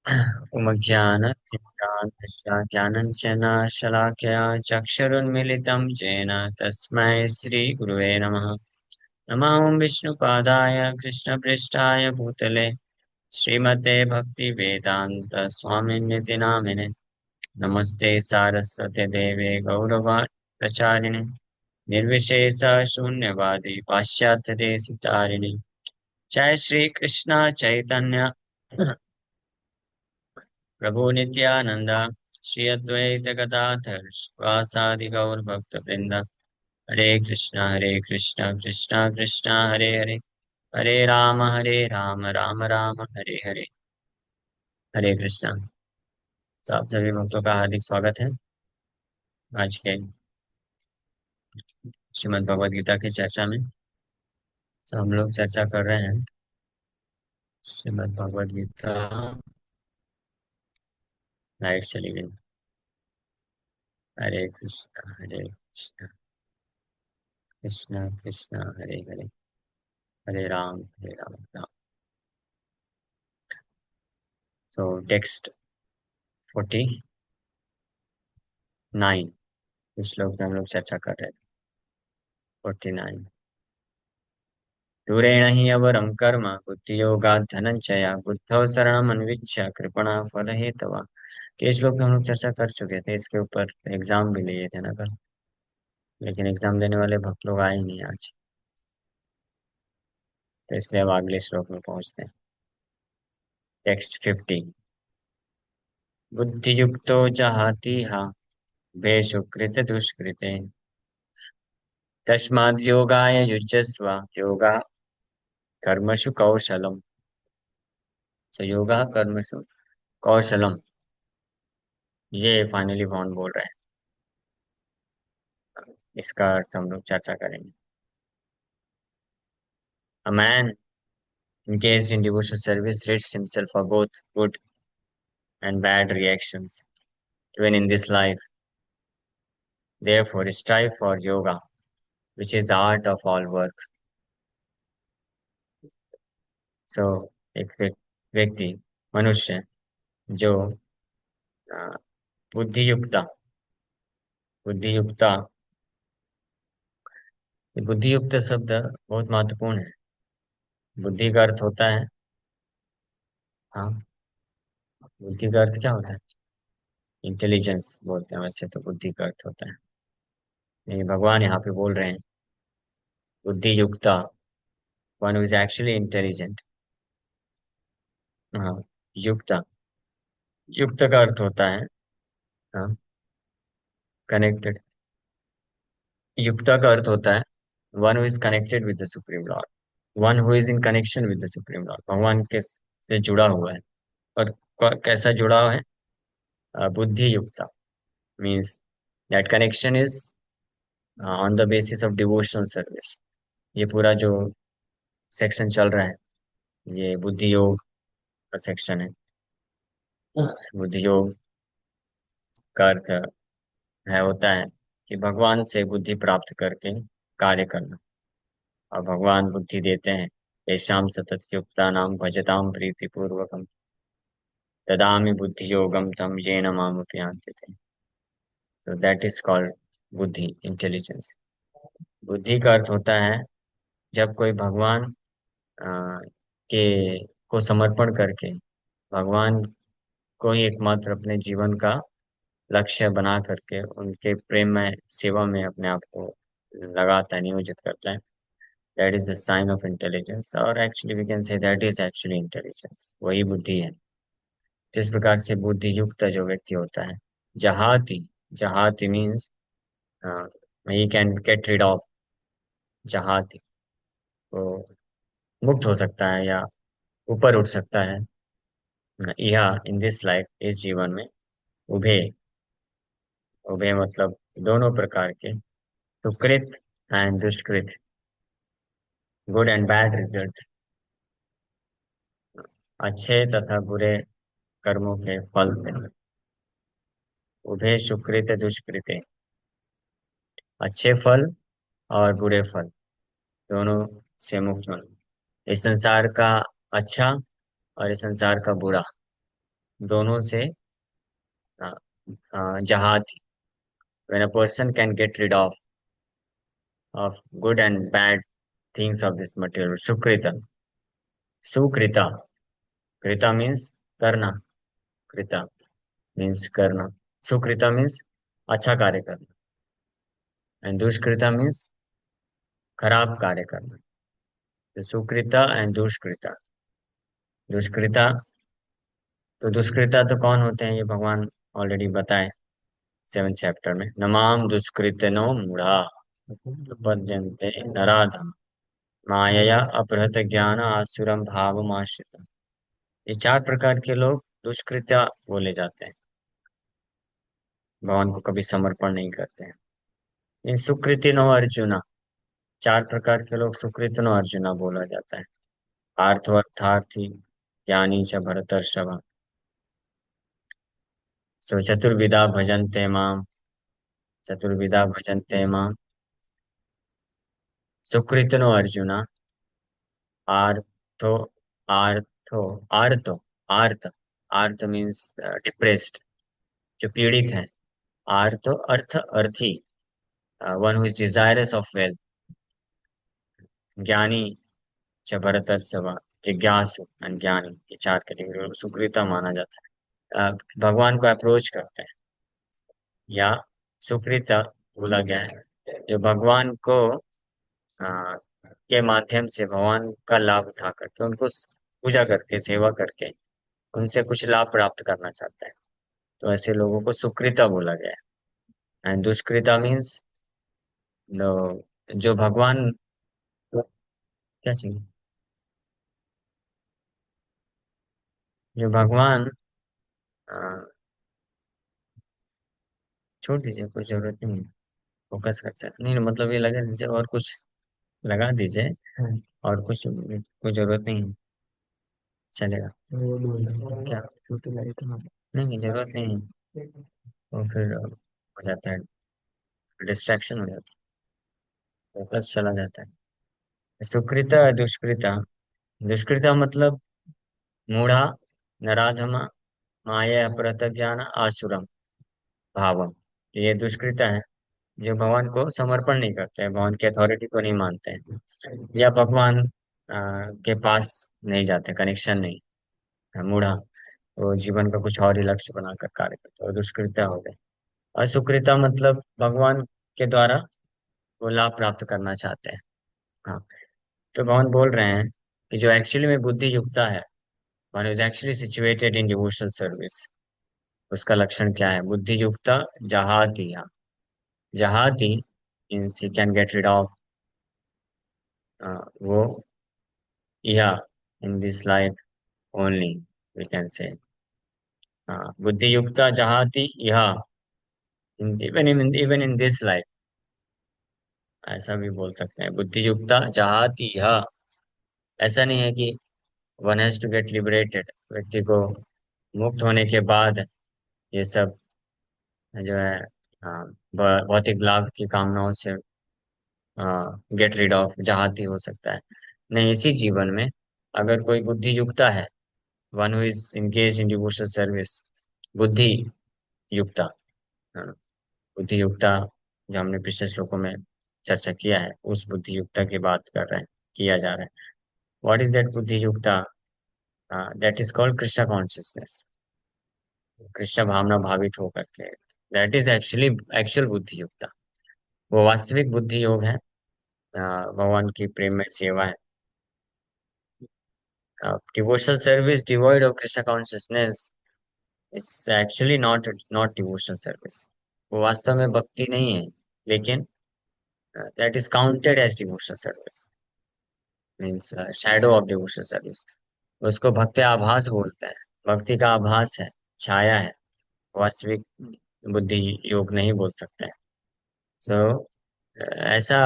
उमज्ञानतिमिरान्धस्य ज्ञानञ्जनशलाकया चक्षुरुन्मीलितं येन तस्मै श्रीगुरुवे नमः। नमः ॐ विष्णुपादाय कृष्णपृष्ठाय भूतले श्रीमते भक्तिवेदान्त स्वामिन्यति नामिने। नमस्ते सारस्वते देवे गौरवाणी प्रचारिणे निर्विशेष शून्यवादी पाश्चात्य देशितारिणे। जय श्री कृष्ण चैतन्य प्रभु नित्यानंद श्री अद्वैत गदाधर श्रीवासादि गौर भक्त वृंद। हरे कृष्णा कृष्णा कृष्णा हरे हरे, हरे राम राम राम हरे हरे। हरे कृष्णा। तो आप सभी भक्तों का हार्दिक स्वागत है आज के श्रीमद् भगवद गीता की चर्चा में। तो हम लोग चर्चा कर रहे हैं श्रीमद् भगवद गीता। लाइट चली गई। हरे कृष्णा कृष्णा कृष्णा हरे हरे, हरे राम राम। तो टेक्स्ट 49 इस श्लोक में हम लोग चर्चा कर रहे थे। 49। दूरेण हि अवरं कर्म बुद्धियोगात् धनंजय बुद्धौ शरणमन्विच्य कृपणा फलहेतवा। के श्लोक में हम लोग चर्चा कर चुके थे, इसके ऊपर एग्जाम भी लिए थे ना कल, लेकिन एग्जाम देने वाले भक्त लोग आए ही नहीं आज। तो इसलिए अब अगले श्लोक में पहुंचते हैं। टेक्स्ट 50। बुद्धियुक्तो जहातीह भे सुकृत दुष्कृते तस्माद् योगाय युज्यस्व योगा कर्मसु कौशलम। तो योगा कर्मसु कौशलम, ये फाइनली कौन बोल रहे हैं, इसका अर्थ हम लोग चर्चा करेंगे। A man engaged in devotional service rids himself of both good and bad reactions, even in this life. Therefore, strive for yoga, which is the art of all work. So, एक व्यक्ति, मनुष्य जो अ, बुद्धियुक्ता बुद्धियुक्ता ये बुद्धियुक्त शब्द बहुत महत्वपूर्ण है। बुद्धि का अर्थ होता है, हाँ, बुद्धि का अर्थ क्या होता है? इंटेलिजेंस बोलते हैं वैसे तो बुद्धि का अर्थ होता है। ये भगवान यहाँ पे बोल रहे हैं बुद्धि युक्ता, one who is actually intelligent. हाँ, युक्ता, युक्त का अर्थ होता है हाँ, कनेक्टेड। युक्ता का अर्थ होता है one who is connected with the supreme Lord, one who is in connection with the supreme Lord, भगवान के से जुड़ा हुआ है। और कैसा जुड़ा हुआ है? बुद्धि युक्ता means that connection is on the basis of devotional service. ये पूरा जो सेक्शन चल रहा है, ये बुद्धि योग का सेक्शन है। बुद्धि योग का अर्थ है होता है कि भगवान से बुद्धि प्राप्त करके कार्य करना। और भगवान बुद्धि देते हैं, येषां सतत युक्ता नाम भजताम प्रीति पूर्वकम ददामि बुद्धि योगम तम येन मामुपयान्ति ते। तो दैट इज कॉल्ड बुद्धि, इंटेलिजेंस। बुद्धि का अर्थ होता है जब कोई भगवान के को समर्पण करके भगवान को ही एकमात्र अपने जीवन का लक्ष्य बना करके उनके प्रेम में सेवा में अपने आप को लगाता है, नियोजित करता है। That is the sign of intelligence, और actually we can say that is actually intelligence, वही बुद्धि है। जिस प्रकार से बुद्धि युक्त जो व्यक्ति होता है, जहाती, जहाती means he can get rid of, जहाती, तो मुक्त हो सकता है या ऊपर उठ सकता है। यह इन दिस लाइफ, इस जीवन में, उभे, उभे मतलब दोनों प्रकार के, सुकृत एंड दुष्कृत, गुड एंड बैड रिजल्ट, अच्छे तथा बुरे कर्मों के फल से, उभे सुकृत दुष्कृत, अच्छे फल और बुरे फल दोनों से मुक्त होना। इस संसार का अच्छा और इस संसार का बुरा, दोनों से जहाती, when a person can get rid of good and bad things of this material. Sukrita. Sukrita. Krita means करना. Krita means करना. Sukrita means अच्छा कार्य करना. And दुष्कृता means खराब कार्य करना. तो सुकृता एंड दुष्कृता. दुष्कृता, तो दुष्कृता तो कौन होते हैं ये भगवान ऑलरेडी बताए 7th चैप्टर में. नमाम दुष्कृतनो मूढ़ा उपपद्यन्ते नराधम मायया अपहृत ज्ञान आसुरम भाव आश्रित. ये 4 प्रकार के लोग दुष्कृत्य बोले जाते हैं, भगवान को कभी समर्पण नहीं करते हैं. इन सुकृतिनो अर्जुना, 4 प्रकार के लोग सुकृतिनो अर्जुना बोला जाता है. आर्थवर्थार्थी, ज्ञानी च भरतर्षभ. सो चतुर्विधा भजन्ते माम. चतुर्विधा भजन्ते माम. सुकृतिनो अर्जुना. आर्थो, आर्थो, आर्तो, आर्त. आर्त मीन्स डिप्रेस्ड, जो पीड़ित है. आर्तो अर्थ अर्थी, one who is desirous of wealth. ज्ञानी च भरतर्षभ, जिज्ञासु एंड ज्ञानी, ये 4 कैटेगरी सुकृता माना जाता है. भगवान को अप्रोच करते हैं या सुकृता बोला गया है जो भगवान को आ, के माध्यम से भगवान का लाभ उठा करके उनको पूजा करके सेवा करके उनसे कुछ लाभ प्राप्त करना चाहते हैं. तो ऐसे लोगों को सुकृता बोला गया है. एंड दुष्कृता मीन्स जो भगवान, क्या चाहिए, जो भगवान, आ, छोड़ दीजिए, कोई जरूरत नहीं है. फोकस कर सकते नहीं, मतलब ये लगा दीजिए और कुछ लगा दीजिए. और कुछ कोई जरूरत नहीं है, चलेगा. क्या, छोटी लाइट ना, नहीं नहीं जरूरत नहीं है. तो फिर हो जाता है, डिस्ट्रैक्शन हो जाता है, फोकस चला जाता है. सुकृता दुष्कृता. दुष्कृता मतलब मूढ़ा, नराधमा, माया प्रतज्ञान आसुरम भावम. ये दुष्कृता है जो भगवान को समर्पण नहीं करते हैं, भगवान की अथॉरिटी को नहीं मानते हैं, या भगवान के पास नहीं जाते, कनेक्शन नहीं. मूढ़ा, वो जीवन का कुछ और ही लक्ष्य बनाकर कार्य करते हैं, और दुष्कृता हो गए. और सुकृता मतलब भगवान के द्वारा वो लाभ प्राप्त करना चाहते हैं. हाँ. तो भगवान बोल रहे हैं कि जो एक्चुअली में बुद्धि युक्ता है, one is actually situated in devotional service, उसका लक्षण क्या है. बुद्धि युक्ता जहाती. हाँ, जहाती means he can get rid of, वो, या in this life only, we can say. हाँ, बुद्धि युक्ता जहाती यह, इवन इन दिस लाइफ, ऐसा भी बोल सकते हैं. बुद्धि युक्ता जहाती यह, ऐसा नहीं है कि one has to get liberated, व्यक्ति को मुक्त होने के बाद ये सब जो है भौतिक लाभ की कामनाओं से गेट रिड ऑफ चाहती हो सकता है. नहीं, इसी जीवन में अगर कोई बुद्धि युक्ता है, one who is engage in devotional service, बुद्धि युक्ता. हाँ, बुद्धि युक्ता जो हमने पिछले श्लोकों में चर्चा किया है, उस बुद्धि युक्ता की बात कर रहे हैं, किया जा रहा है. व्हाट इज दैट बुद्धि युक्ता? That is called Krishna consciousness. Krishna भावना भावित होकर के, दैट इज एक्चुअली एक्चुअल बुद्धि युक्ता. वो वास्तविक बुद्धि योग है, भगवान की प्रेम में सेवा है. Devotional service devoid of Krishna consciousness is actually not devotional service. वो वास्तव में भक्ति नहीं है, लेकिन that is counted as devotional service, means shadow of devotional service. उसको भक्ति आभास बोलते हैं. भक्ति का आभास है, छाया है, वास्तविक बुद्धि योग नहीं बोल सकते हैं. सो ऐसा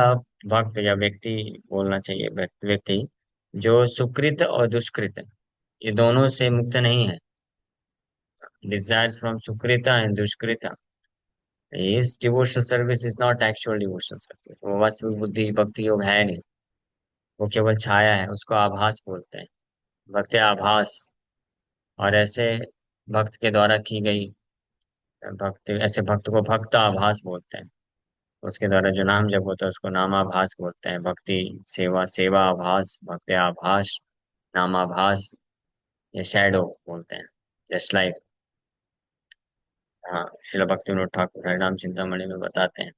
भक्त या व्यक्ति बोलना चाहिए, व्यक्ति जो सुकृत और दुष्कृत, ये दोनों से मुक्त नहीं है. डिजायर्स फ्रॉम सुकृता एंड दुष्कृता. This devotional service is not actual devotional service. वो वास्तविक बुद्धि भक्ति योग है नहीं, वो केवल छाया है, उसको आभास बोलते हैं, भक्ति आभास. और ऐसे भक्त के द्वारा की गई भक्ति, ऐसे भक्त को भक्त आभास बोलते हैं। उसके द्वारा जो नाम जप होता है उसको नामाभास बोलते हैं। भक्ति सेवा, सेवा आभास, भक्ति आभास, नामाभास, या शैडो बोलते हैं। जस्ट लाइक, हाँ, श्रील भक्ति विनोद ठाकुर हरिनाम चिंतामणि में बताते हैं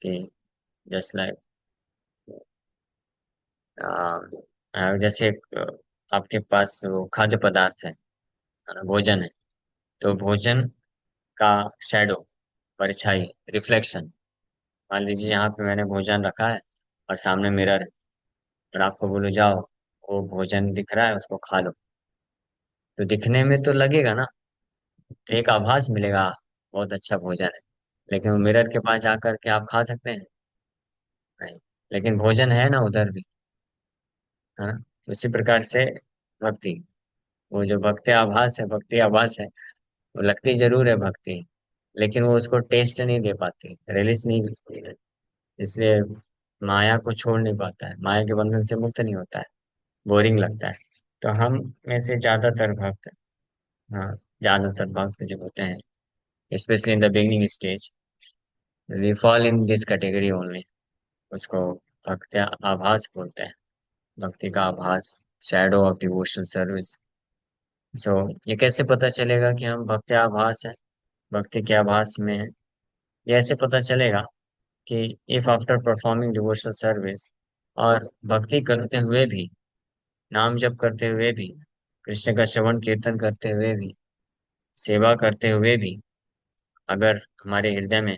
कि जस्ट लाइक, जैसे आपके पास वो खाद्य पदार्थ है ना, भोजन है, तो भोजन का शैडो, परछाई, रिफ्लेक्शन। मान लीजिए यहाँ पे मैंने भोजन रखा है और सामने मिरर है, और आपको बोलो जाओ, वो भोजन दिख रहा है उसको खा लो, तो दिखने में तो लगेगा ना, तो एक आभास मिलेगा, "आह, बहुत अच्छा भोजन है।" लेकिन वो मिरर के पास जाकर के आप खा सकते हैं? नहीं। लेकिन भोजन है ना उधर भी, है ना। उसी प्रकार से भक्ति, वो जो भक्ति आभास है, भक्ति आभास है, वो लगती जरूर है भक्ति, लेकिन वो उसको टेस्ट नहीं दे पाती, रिलीज नहीं मिलती है। इसलिए माया को छोड़ नहीं पाता है, माया के बंधन से मुक्त नहीं होता है, बोरिंग लगता है। तो हम में से ज्यादातर भक्त, हाँ, ज्यादातर भक्त जो होते हैं, specially in the beginning stage, we fall in this category only. उसको भक्ति आभास बोलते हैं, भक्ति का आभास, shadow of devotional service. So ये कैसे पता चलेगा कि हम भक्ति आभास है, भक्ति के आभास में है? ये ऐसे पता चलेगा कि if after performing devotional service, और भक्ति करते हुए भी, नाम जप करते हुए भी, कृष्ण का श्रवण कीर्तन करते हुए भी, सेवा करते हुए भी, अगर हमारे हृदय में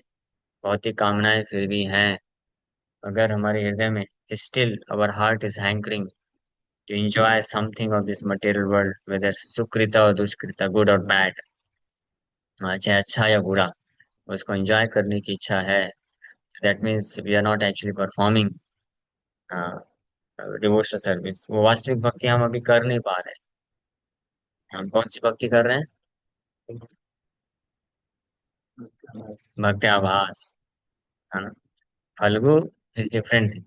बहुत ही कामनाएं फिर भी हैं, अगर हमारे हृदय में still our heart is hankering to enjoy something of this material world, whether सुकृता और दुष्कृता, गुड और बैड, चाहे अच्छा या बुरा, उसको एंजॉय करने की इच्छा है, that means we are not actually performing devotional service. वो वास्तविक भक्ति हम अभी कर नहीं पा रहे हैं। हम कौन सी भक्ति कर रहे हैं? भक्ति आभास, है ना। Phalgu is different.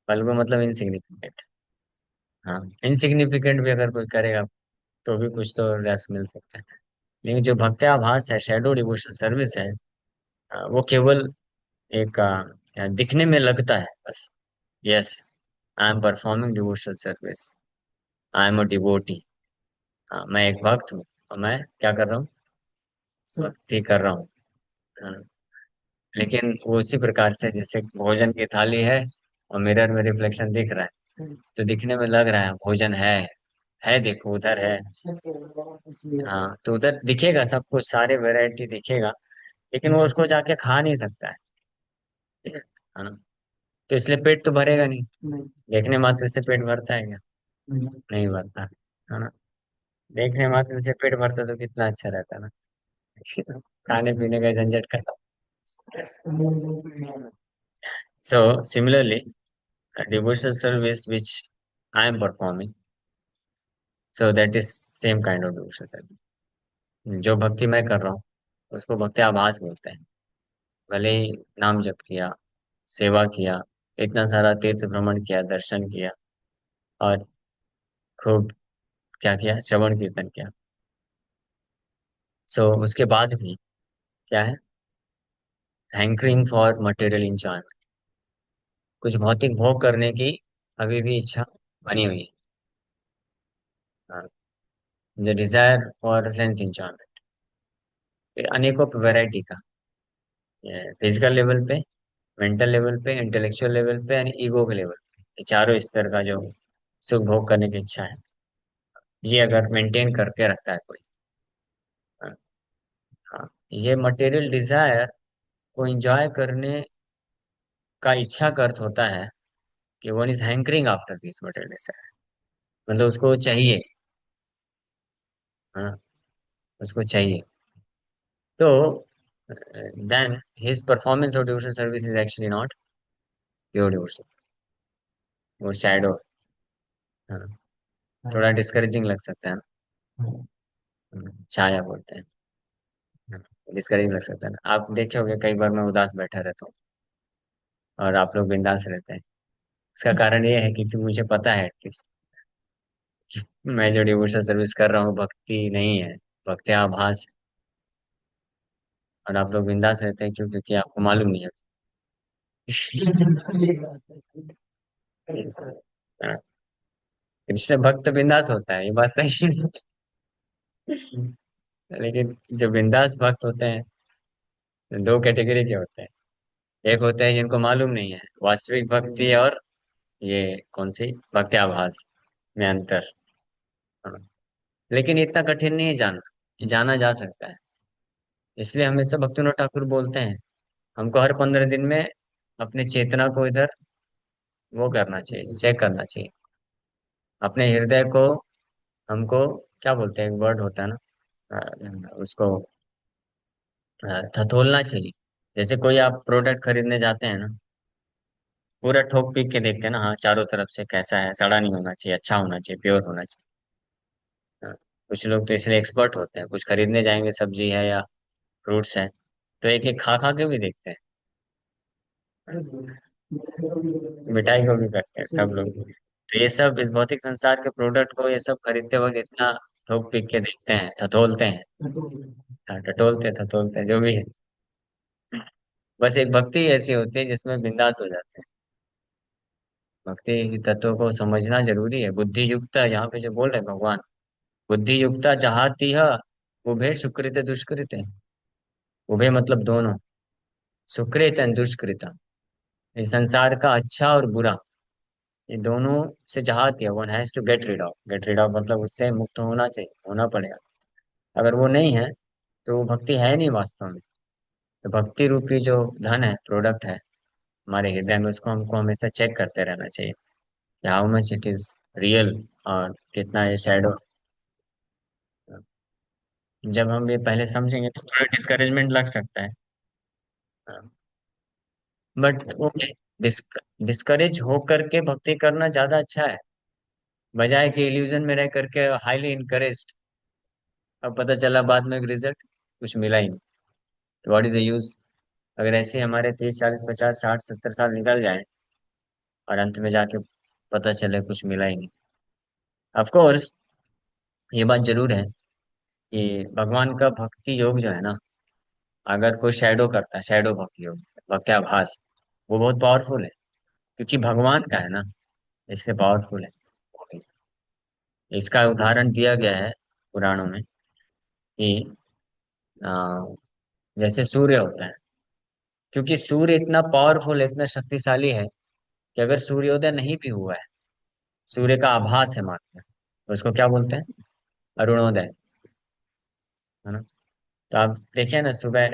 फल्गु मतलब इनसिग्निफिकेंट। हाँ, इनसिग्निफिकेंट भी अगर कोई करेगा तो भी कुछ तो रस मिल सकता है। लेकिन जो भक्ति आभास है, शैडो डिवोशनल सर्विस है, वो केवल एक दिखने में लगता है बस। Yes, I am performing devotional service, I am a devotee. मैं एक भक्त हूँ, और मैं क्या कर रहा हूँ? भक्ति कर रहा हूँ। हाँ, लेकिन वो उसी प्रकार से जैसे भोजन की थाली है और मिरर में रिफ्लेक्शन दिख रहा है, तो दिखने में लग रहा है भोजन है, देखो उधर है। हाँ, तो उधर दिखेगा सब कुछ, सारे वैरायटी दिखेगा, लेकिन वो उसको जाके खा नहीं सकता है ना। तो इसलिए पेट तो भरेगा नहीं। देखने मात्र से पेट भरता है क्या? नहीं भरता, है ना। देखने मात्र से पेट भरता तो कितना अच्छा रहता ना। खाने पीने का झंझट का। So similarly, a devotional service which I am performing, so that is same kind of devotional service। जो भक्ति मैं कर रहा हूँ उसको भक्ति आभास बोलते हैं। भले ही नाम जप किया, सेवा किया, इतना सारा तीर्थ भ्रमण किया, दर्शन किया, और खूब क्या किया, श्रवण कीर्तन किया, सो उसके बाद भी क्या है, हैंकरिंग फॉर मटेरियल इंजॉयमेंट, कुछ भौतिक भोग करने की अभी भी इच्छा बनी हुई है। The desire for sense enjoyment, अनेकों वैरायटी का, फिजिकल लेवल पे, मेंटल लेवल पे, इंटेलेक्चुअल लेवल पे, यानी ईगो के लेवल पे, ये चारों स्तर का जो सुख भोग करने की इच्छा है, ये अगर मेंटेन करके रखता है कोई, हाँ, हाँ, ये मटेरियल डिजायर को एंजॉय करने का इच्छा का अर्थ होता है कि one is hankering after this material desire, मतलब उसको चाहिए, हाँ, उसको चाहिए। तो then his performance of devotional service is actually not pure devotion, वो शैडो, थोड़ा डिस्करेजिंग लग सकता है ना। छाया बोलते हैं, डिस्करेज लग सकता है ना। आप देखे होंगे कई बार मैं उदास बैठा रहता हूँ और आप लोग बिंदास रहते हैं। इसका कारण ये है कि मुझे पता है कि मैं जो डिवोशनल सर्विस कर रहा हूँ भक्ति नहीं है, भक्ति आभास। और आप लोग बिंदास रहते हैं क्यों? क्योंकि आपको मालूम नहीं है। हाँ, इससे भक्त बिंदास होता है, ये बात सही है। लेकिन जो बिंदास भक्त होते हैं, दो कैटेगरी के होते हैं। एक होते हैं जिनको मालूम नहीं है वास्तविक भक्ति, और ये कौन सी भक्ति आभास में अंतर। हाँ। लेकिन इतना कठिन नहीं है जानना, ये जाना जा सकता है। इसलिए हमेशा भक्तिनाथ ठाकुर बोलते हैं हमको हर 15 दिन में अपने चेतना को इधर वो करना चाहिए, चेक करना चाहिए अपने हृदय को। हमको क्या बोलते हैं, एक वर्ड होता है ना, उसको थथोलना चाहिए। जैसे कोई आप प्रोडक्ट खरीदने जाते हैं ना, पूरा ठोक पीक के देखते हैं ना, हाँ चारों तरफ से कैसा है, सड़ा नहीं होना चाहिए, अच्छा होना चाहिए, प्योर होना चाहिए। हाँ, कुछ लोग तो इसलिए एक्सपर्ट होते हैं, कुछ खरीदने जाएंगे, सब्जी है या फ्रूट्स है, तो एक एक खा खा के भी देखते हैं। मिठाई को भी करते हैं सब लोग। तो ये सब इस भौतिक संसार के प्रोडक्ट को ये सब खरीदते वक्त इतना ठोक पीक के देखते हैं, थथोलते हैं। हाँ, टटोलते थतोलते जो भी है। बस एक भक्ति ऐसी होती है जिसमें बिंदास हो जाते हैं। भक्ति तत्व को समझना जरूरी है। बुद्धि युक्त यहाँ पे जो बोल रहे हैं भगवान, बुद्धि युक्ता जहाती है, उभय सुकृत दुष्कृत। उभय मतलब दोनों, सुकृत एंड दुष्कृत। इस संसार का अच्छा और बुरा, ये दोनों से चाहती है, one has to get rid of मतलब उससे मुक्त होना चाहिए, होना पड़ेगा। अगर वो नहीं है तो वो भक्ति है नहीं वास्तव में। तो भक्ति रूपी जो धन है, प्रोडक्ट है हमारे हृदय में, उसको हमको हमेशा चेक करते रहना चाहिए कि how much it is real, और कितना ये शैडो। जब हम ये पहले समझेंगे तो थोड़ा डिस्करेजमेंट लग सकता है। बट वो डिस्करेज होकर के भक्ति करना ज्यादा अच्छा है, बजाय कि इल्यूजन में रह करके हाईली इनकरेज, अब पता चला बाद में रिजल्ट कुछ मिला ही नहीं। तो व्हाट इज द यूज? अगर ऐसे हमारे 30 40 50 60 70 साल निकल जाए और अंत में जाके पता चले कुछ मिला ही नहीं। ऑफ कोर्स ये बात जरूर है कि भगवान का भक्ति योग जो है ना, अगर कोई शैडो करता है, शैडो भक्ति योग, भक्ति आभास, वो बहुत पावरफुल है, क्योंकि भगवान का है ना, इसलिए पावरफुल है। इसका उदाहरण दिया गया है पुराणों में कि आ, जैसे सूर्य होता है, क्योंकि सूर्य इतना पावरफुल है, इतना शक्तिशाली है कि अगर सूर्योदय नहीं भी हुआ है, सूर्य का आभास है मात्र, उसको क्या बोलते हैं, अरुणोदय, है ना। तो आप देखिए ना, सुबह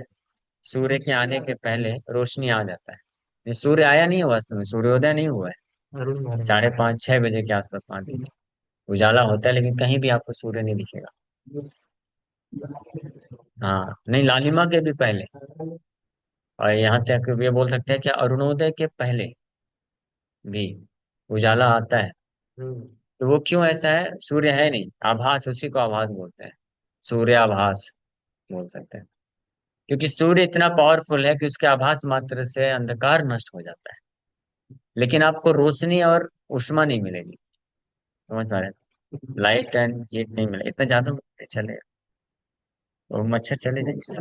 सूर्य के आने के पहले रोशनी आ जाता है। ये सूर्य आया नहीं है वास्तव में, सूर्योदय नहीं हुआ है, 5:30 6 बजे के आसपास 5 बजे उजाला होता है, लेकिन कहीं भी आपको सूर्य नहीं दिखेगा। हाँ नहीं, लालिमा के भी पहले, और यहाँ तक ये बोल सकते हैं कि अरुणोदय के पहले भी उजाला आता है। तो वो क्यों ऐसा है? सूर्य है नहीं, आभास, उसी को आभास बोलते हैं, सूर्य आभास बोल सकते हैं। क्योंकि सूर्य इतना पावरफुल है कि उसके आभास मात्र से अंधकार नष्ट हो जाता है, लेकिन आपको रोशनी और ऊष्मा नहीं मिलेगी। समझ पा रहे हैं? लाइट एंड हीट नहीं मिले इतना ज्यादा चले, और मच्छर चले जाएंगे।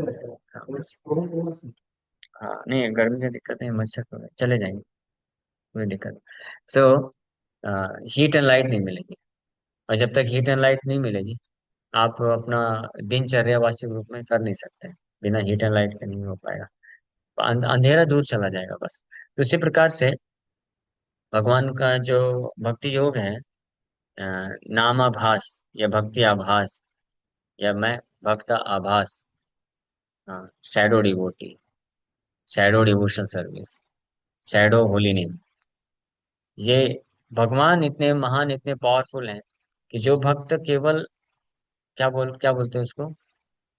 हाँ नहीं, गर्मी का दिक्कत नहीं, मच्छर तो चले जाएंगे, कोई दिक्कत। सो हीट एंड लाइट नहीं मिलेगी, और जब तक हीट एंड लाइट नहीं मिलेगी, आप अपना दिनचर्या वास्तविक रूप में कर नहीं सकते। बिना हीट एंड लाइट के नहीं हो पाएगा, अंधेरा दूर चला जाएगा बस। तो इसी प्रकार से भगवान का जो भक्ति योग है, नामाभास या भक्ति आभास, या मैं भक्त आभास, shadow devotee, shadow devotion service, shadow holy name, ये भगवान इतने महान, इतने पावरफुल हैं कि जो भक्त केवल क्या बोलते हैं उसको,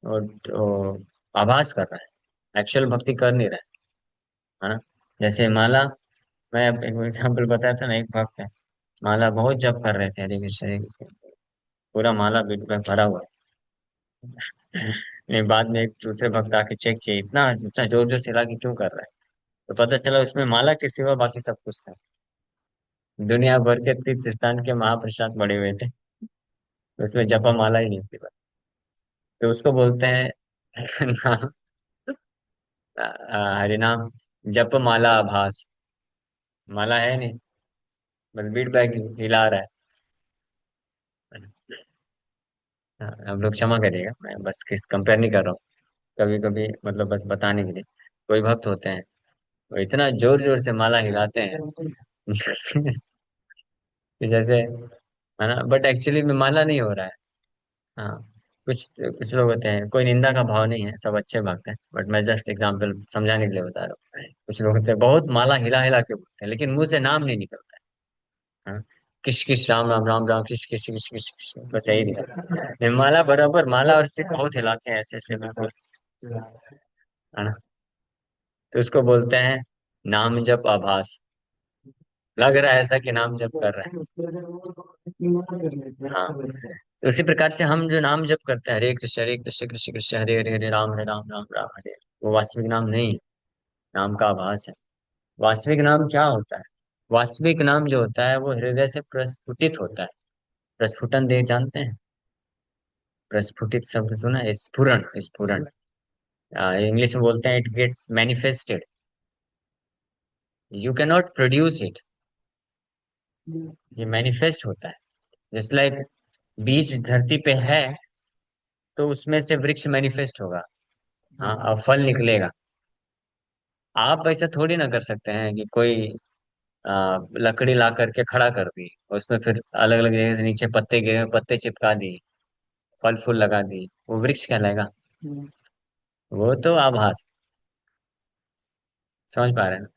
और आभास कर रहा है, एक्चुअल भक्ति कर नहीं रहा है ना। जैसे माला, मैं अब एक एग्जाम्पल बताया था ना, एक भक्त है, माला बहुत जप कर रहे थे, हरे कृष्ण हरे कृष्ण, पूरा माला बीच में भरा हुआ है। नहीं, बाद में एक दूसरे भक्त आके चेक किए, इतना इतना जोर जोर चिल्ला के क्यों कर रहा है, तो पता चला उसमें माला के सिवा बाकी सब कुछ था। दुनिया भर के तीर्थ स्थान के महाप्रसाद पड़े हुए थे, उसमें जपा माला ही नहीं थी बस। तो उसको बोलते हैं नाम, हरिनाम जप माला आभास। माला है नहीं, बस बीट बैग हिला रहा है। हाँ, हम लोग क्षमा करिएगा, मैं बस किस कंपेयर नहीं कर रहा हूँ। कभी कभी मतलब बस बताने के लिए, कोई भक्त होते हैं वो इतना जोर जोर से माला हिलाते हैं कि जैसे, है ना, बट एक्चुअली में माला नहीं हो रहा है। हाँ, कुछ कुछ लोग होते हैं, कोई निंदा का भाव नहीं है, सब अच्छे भक्त हैं, बट मैं जस्ट एग्जांपल समझाने के लिए बता रहा हूँ। कुछ लोग होते हैं बहुत माला हिला हिला के बोलते हैं, लेकिन मुंह से नाम नहीं निकलता है। हाँ, किश किश राम राम राम राम किश किश किश किश किश, बस यही निकलता है। माला बराबर, माला और सिर बहुत हिलाते हैं ऐसे ऐसे बिल्कुल, है ना। तो उसको बोलते हैं नाम जप आभास। लग रहा है ऐसा कि नाम जप कर रहे हैं। हाँ, तो उसी प्रकार से हम जो नाम जप करते हैं, हरे कृष्ण कृष्ण कृष्ण हरे हरे, हरे राम राम राम हरे, वो वास्तविक नाम नहीं है, नाम का आभास है। वास्तविक नाम क्या होता है? वास्तविक नाम जो होता है वो हृदय से प्रस्फुटित होता है। प्रस्फुटन देह जानते हैं? प्रस्फुटित शब्द सुना है? स्फुरन, स्फुरन। इंग्लिश में बोलते हैं it gets manifested. You can not produce it, ये मैनिफेस्ट होता है। जस्ट लाइक बीज धरती पे है, तो उसमें से वृक्ष मैनिफेस्ट होगा। हाँ, और फल निकलेगा। आप ऐसा थोड़ी ना कर सकते हैं कि कोई लकड़ी ला करके खड़ा कर दी, और उसमें फिर अलग अलग जगह से नीचे पत्ते गिरे, पत्ते चिपका दिए, फल फूल लगा दिए, वो वृक्ष कहलाएगा? वो तो आभास। समझ पा रहे हैं ना?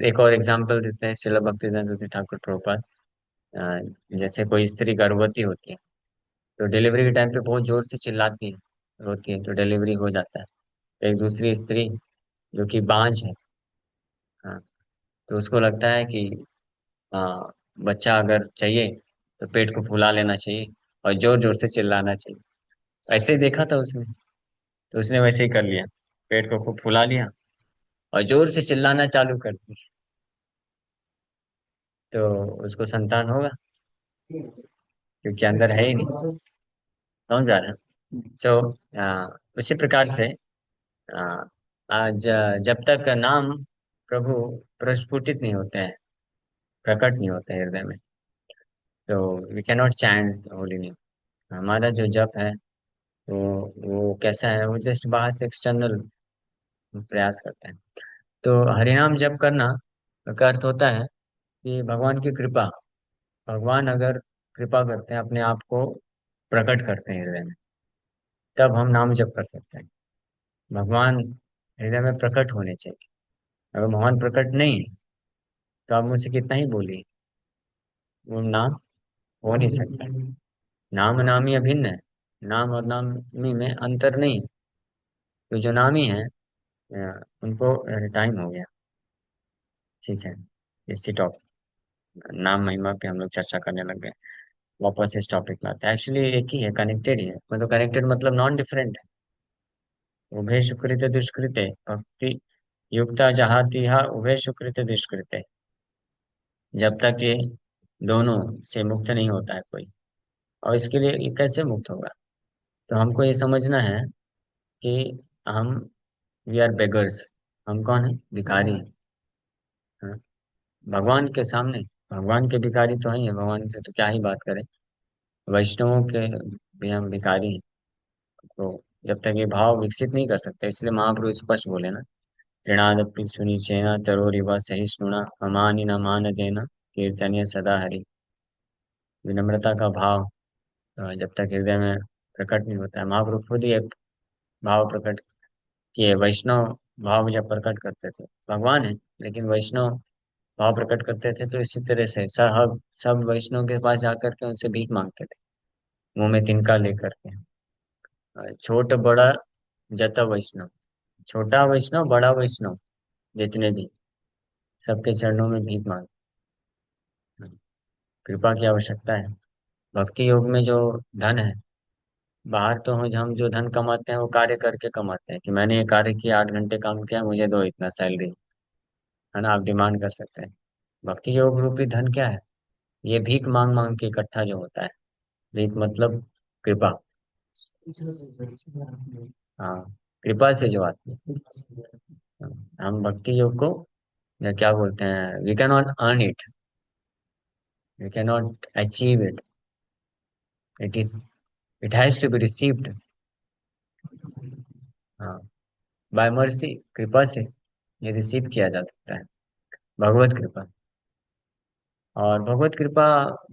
एक और एग्जांपल देते हैं, श्रील भक्तिवेदांत ठाकुर प्रभुपाद। जैसे कोई स्त्री गर्भवती होती है, तो डिलीवरी के टाइम पे बहुत जोर से चिल्लाती है, रोती है, तो डिलीवरी हो जाता है। एक दूसरी स्त्री जो कि बांझ है, हाँ, तो उसको लगता है कि हाँ, बच्चा अगर चाहिए तो पेट को फुला लेना चाहिए और जोर जोर से चिल्लाना चाहिए। ऐसे ही देखा था उसने, तो उसने वैसे ही कर लिया, पेट को खूब फुला लिया और जोर से चिल्लाना चालू कर दी। तो उसको संतान होगा, क्योंकि अंदर है ही नहीं। समझ आ रहा है? सो उसी प्रकार से आ, आज जब तक नाम प्रभु प्रस्फुटित नहीं होते हैं, प्रकट नहीं होते हैं हृदय में, तो we can not chant holy name. हमारा जो जप है वो वो कैसा है, वो जस्ट बाहर से एक्सटर्नल प्रयास करते हैं। तो हरिनाम जप करना का अर्थ होता है कि भगवान की कृपा, भगवान अगर कृपा करते हैं, अपने आप को प्रकट करते हैं हृदय में, तब हम नाम जप कर सकते हैं। भगवान हृदय में प्रकट होने चाहिए। अगर भगवान प्रकट नहीं है, तो आप मुझसे कितना ही बोलिए, वो नाम हो नहीं सकता। नाम नामी अभिन्न है, नाम और नामी में अंतर नहीं है। तो जो नामी है, उनको टाइम हो गया, ठीक है, इसी टॉपिक, नाम महिमा पे हम लोग चर्चा करने लग गए। वापस इस टॉपिक में आते हैं, एक्चुअली एक ही है, कनेक्टेड ही है, मतलब कनेक्टेड मतलब नॉन डिफरेंट है। उभय सुकृत दुष्कृते भक्ति युक्ता जहाती उभय सुकृत दुष्कृते। जब तक ये दोनों से मुक्त नहीं होता है कोई, और इसके लिए ये कैसे मुक्त होगा? तो हमको ये समझना है कि हम, वी आर बेगर्स। हम कौन है? भिखारी हैं। भगवान के सामने, भगवान के भिखारी तो ही है, भगवान से तो क्या ही बात करें, वैष्णवों के भी हम भिखारी हैं। तो जब तक ये भाव विकसित नहीं कर सकते, इसलिए महाप्रभु स्पष्ट बोले ना, तृणादपि सुनिचेना तरोरिव सहिष्णुना अमानि न मान देना कीर्तनीय सदा हरि। विनम्रता का भाव जब तक हृदय में प्रकट नहीं होता है, महाप्रभु खुद ही एक भाव प्रकट किए, वैष्णव भाव जब प्रकट करते थे, भगवान है लेकिन वैष्णव भाव प्रकट करते थे, तो इसी तरह से सब वैष्णव के पास जाकर के उनसे भीख मांगते थे, मुंह में तिनका लेकर के। छोट बड़ा जता वैष्णव, छोटा वैष्णव बड़ा वैष्णव, जितने भी, सबके चरणों में भीख मांग। कृपा की आवश्यकता है। भक्ति योग में जो धन है, बाहर तो हम जो धन कमाते हैं वो कार्य करके कमाते हैं, कि मैंने ये कार्य किया, 8 घंटे काम किया, मुझे दो इतना सैलरी, है ना, आप डिमांड कर सकते हैं। भक्ति योग रूपी धन क्या है? ये भीख मांग मांग के इकट्ठा जो होता है। भीख मतलब कृपा। हाँ, कृपा से जो आती है। हम भक्ति योग को या क्या बोलते हैं, we can not earn it, we can not achieve it, it is, it has to be received. हाँ, बाय मर्सी, कृपा से ये रिसीव किया जा सकता है, भगवत कृपा। और भगवत कृपा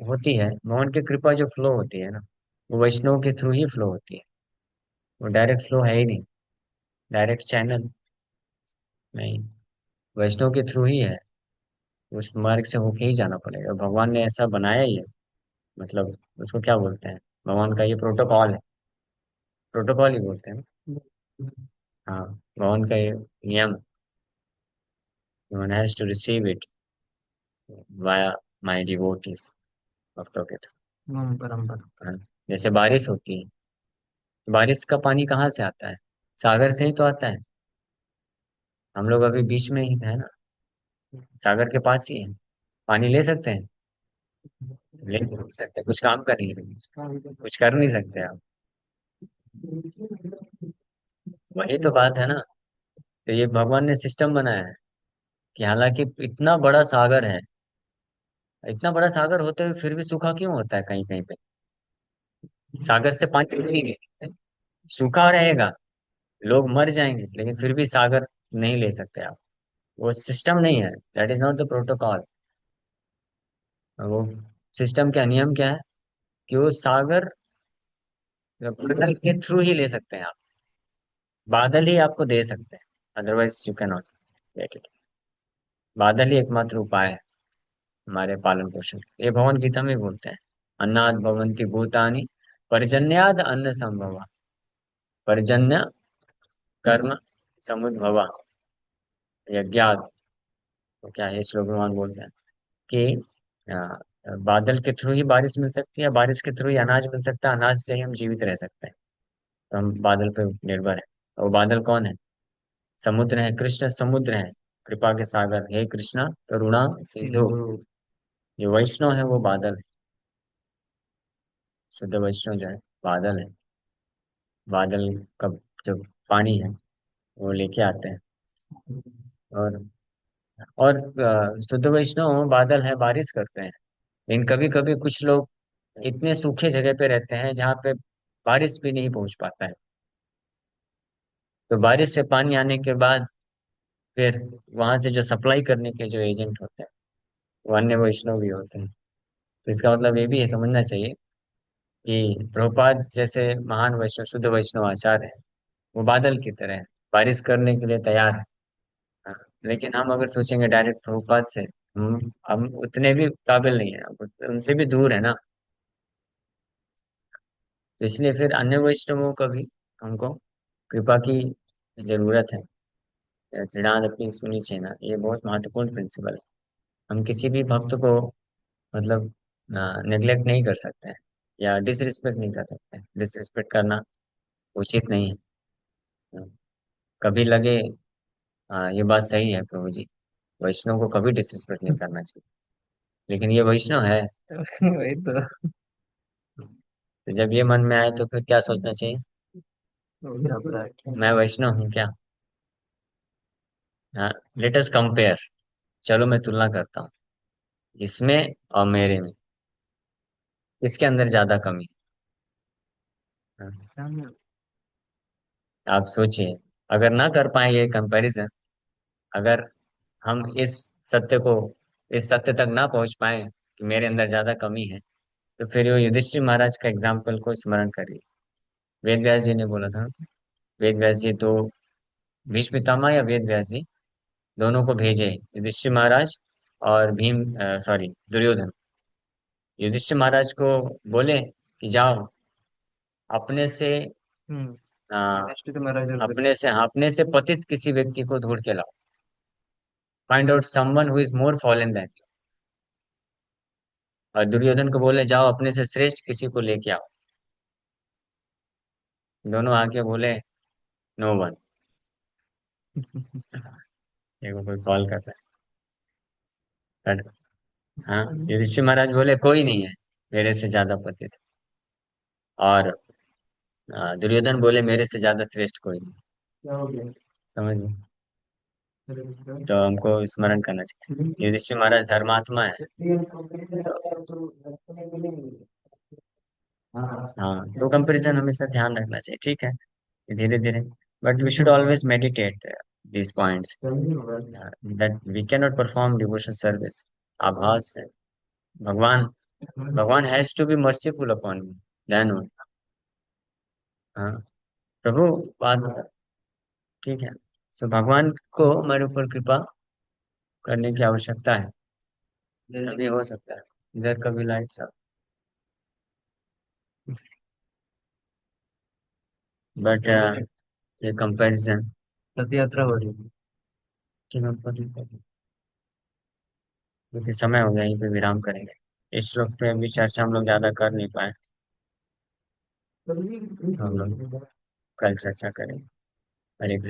होती है, भगवान की कृपा जो फ्लो होती है ना, वो वैष्णव के थ्रू ही फ्लो होती है। वो डायरेक्ट फ्लो है ही नहीं, डायरेक्ट चैनल नहीं, वैष्णव के थ्रू ही है। उस मार्ग से होके ही जाना पड़ेगा, भगवान ने ऐसा बनाया ही है। मतलब उसको क्या बोलते हैं, भगवान का ये प्रोटोकॉल है, प्रोटोकॉल ही बोलते हैं ना। हाँ, भगवान का ये नियम, one has to receive it via my devotees, भक्तों के थ्रू। परम्परा। हाँ, जैसे बारिश होती है, बारिश का पानी कहाँ से आता है, सागर से ही तो आता है। हम लोग अभी बीच में ही है ना, सागर के पास ही है, पानी ले सकते हैं, ले नहीं सकते, कुछ काम कर नहीं कुछ कर नहीं सकते आप। वही तो बात है ना। तो ये भगवान ने सिस्टम बनाया है कि हालांकि इतना बड़ा सागर है, इतना बड़ा सागर होते हुए फिर भी सूखा क्यों होता है कहीं कहीं पे। सागर से पानी क्यों नहीं ले सकते, सूखा रहेगा, लोग मर जाएंगे, लेकिन फिर भी सागर नहीं ले सकते आप। वो सिस्टम नहीं है, that is not the protocol. वो सिस्टम का नियम क्या है कि वो सागर बादल के थ्रू ही ले सकते हैं आप, बादल ही आपको दे सकते हैं, otherwise you can not get it. बादल ही एकमात्र उपाय है हमारे पालन पोषण के। ये भगवन गीता में बोलते हैं, अन्नाद भवन्ति भूतानि पर्जन्याद अन्न संभवा, पर्जन्य कर्म समुद्भवा यज्ञात। तो क्या है, श्लोक भगवान बोलते हैं कि बादल के थ्रू ही बारिश मिल सकती है, बारिश के थ्रू ही अनाज मिल सकता है, अनाज से ही हम जीवित रह सकते हैं। तो हम बादल पे निर्भर है। और वो बादल कौन है, समुद्र है, कृष्ण समुद्र है, कृपा के सागर, हे कृष्णा करुणा सिंधु। ये वैष्णव है वो बादल है, शुद्ध वैष्णव जो है बादल है। बादल का जो पानी है वो लेके आते हैं। और शुद्ध वैष्णव बादल है, बारिश करते हैं। लेकिन कभी कभी कुछ लोग इतने सूखे जगह पे रहते हैं जहाँ पे बारिश भी नहीं पहुंच पाता है। तो बारिश से पानी आने के बाद फिर वहां से जो सप्लाई करने के जो एजेंट होते हैं वो अन्य वैष्णव भी होते हैं। तो इसका मतलब ये भी है, समझना चाहिए कि प्रभुपाद जैसे महान वैष्णव, शुद्ध वैष्णव आचार्य है, वो बादल की तरह है, बारिश करने के लिए तैयार है। हाँ, लेकिन हम अगर सोचेंगे डायरेक्ट प्रभुपाद से, हम उतने भी काबिल नहीं है, उनसे भी दूर है ना। तो इसलिए फिर अन्य वैष्णवों का भी हमको कृपा की जरूरत है। दृढ़ादपि सुनी चेना, ये बहुत महत्वपूर्ण प्रिंसिपल है। हम किसी भी भक्त को मतलब नेग्लेक्ट नहीं कर सकते हैं या डिसरिस्पेक्ट नहीं कर सकते हैं, डिसरिस्पेक्ट करना उचित नहीं है। कभी लगे ये बात सही है प्रभु जी, वैष्णव को कभी डिसरिस्पेक्ट नहीं करना चाहिए, लेकिन ये वैष्णव है। वही तो। तो जब ये मन में आए तो फिर क्या सोचना चाहिए, मैं वैष्णव हूँ क्या। हाँ, लेट अस कंपेयर, चलो मैं तुलना करता हूँ इसमें और मेरे में, किसके अंदर ज्यादा कमी है। हाँ, आप सोचिए, अगर ना कर पाए ये कंपैरिजन, अगर हम सत्य को इस सत्य तक ना पहुंच पाए कि मेरे अंदर ज्यादा कमी है, तो फिर वो युधिष्ठिर महाराज का एग्जाम्पल को स्मरण करिए। वेद व्यास जी ने बोला था, वेद व्यास जी तो, भीष्म पितामह या वेद व्यास जी, दोनों को भेजे युधिष्ठिर महाराज और भीम, सॉरी, दुर्योधन। युधिष्ठिर महाराज को बोले कि जाओ अपने से, अपने से पतित किसी व्यक्ति को ढूंढ के लाओ, find out someone who is more fallen then. और दुर्योधन को बोले जाओ अपने से श्रेष्ठ किसी को लेके आओ। दोनों आके बोले नो वन। देखो कोई कॉल करता है, हाँ, युधिष्ठिर महाराज बोले कोई नहीं है मेरे से ज्यादा पतित। और दुर्योधन बोले मेरे से ज्यादा श्रेष्ठ कोई नहीं। समझ गए? तो हमको स्मरण करना चाहिए युधिष्ठिर महाराज धर्मात्मा है। हाँ, तो कंपैरिजन हमेशा ध्यान रखना चाहिए, ठीक है, धीरे धीरे। But we should always meditate these points, that we cannot perform devotion service आभास है। भगवान भगवान has to be merciful upon me, then. हाँ, प्रभु, बात बता, ठीक है। सो भगवान को हमारे ऊपर कृपा करने की आवश्यकता है, तभी हो सकता है। इधर कभी लाइट साहब, बट ये कंपैरिजन, रथ यात्रा हो रही है, ठीक है, क्योंकि समय हो गया, यहीं पे विराम करेंगे। इस श्लोक पे अभी चर्चा हम लोग ज्यादा कर नहीं पाए, हम लोग कल चर्चा करेंगे। हरे कृष्ण।